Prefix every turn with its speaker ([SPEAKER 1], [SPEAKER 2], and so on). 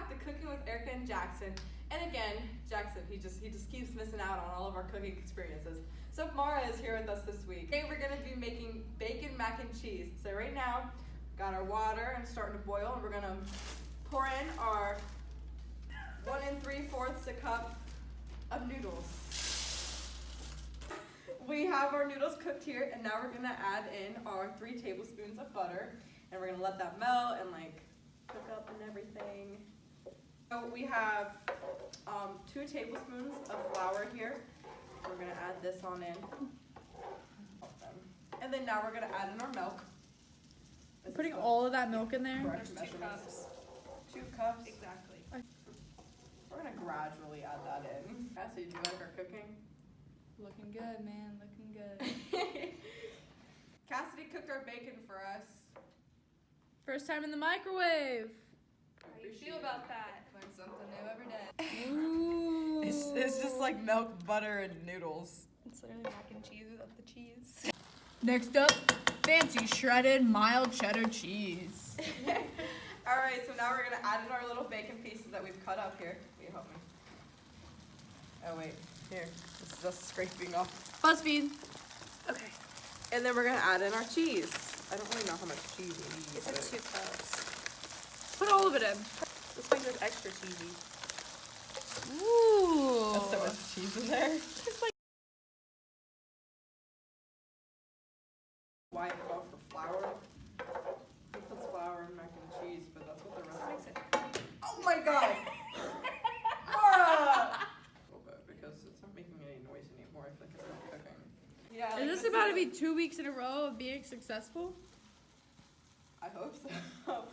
[SPEAKER 1] back to Cooking with Erica and Jackson. And again, Jackson, he just keeps missing out on all of our cooking experiences. So Mara is here with us this week. Today we're gonna be making bacon mac and cheese. So right now, got our water and starting to boil, and we're gonna pour in our 1 3/4 cup of noodles. We have our noodles cooked here, and now we're gonna add in our 3 tablespoons of butter, and we're gonna let that melt and like cook up and everything. So we have 2 tablespoons of flour here. We're gonna add this on in. And then now we're gonna add in our milk. This
[SPEAKER 2] Putting
[SPEAKER 1] is the
[SPEAKER 2] all of that milk in there?
[SPEAKER 1] correct
[SPEAKER 3] There's 2
[SPEAKER 1] measurements.
[SPEAKER 3] cups.
[SPEAKER 1] 2 cups.
[SPEAKER 3] Exactly.
[SPEAKER 1] We're gonna gradually add that in. Cassie, do you like our cooking?
[SPEAKER 2] Looking good, man. Looking good.
[SPEAKER 1] Cassidy cooked our bacon for us.
[SPEAKER 2] First time in the microwave.
[SPEAKER 3] How do you feel about that? Learn something new every day.
[SPEAKER 2] Ooh.
[SPEAKER 1] It's just like milk, butter, and noodles.
[SPEAKER 3] It's literally mac and cheese without the cheese.
[SPEAKER 2] Next up, fancy shredded mild cheddar cheese.
[SPEAKER 1] Alright, so now we're gonna add in our little bacon pieces that we've cut up here. Will you help me? Oh wait, here. This is us scraping off.
[SPEAKER 2] BuzzFeed.
[SPEAKER 1] Okay. And then we're gonna add in our cheese. I don't really know how much cheese we need.
[SPEAKER 3] It's like 2 cups.
[SPEAKER 2] Put all of it in.
[SPEAKER 3] This makes it extra cheesy.
[SPEAKER 2] Ooh.
[SPEAKER 1] That's so much cheese in there. Why it called for flour? He puts flour in mac and cheese, but that's what the
[SPEAKER 3] This
[SPEAKER 1] rest
[SPEAKER 3] makes it.
[SPEAKER 1] Oh my god! Mara! A little bit, because it's not making any noise anymore. I feel like it's not cooking. Yeah. like,
[SPEAKER 2] Is this about to be 2 weeks in a row of being successful?
[SPEAKER 1] I hope so.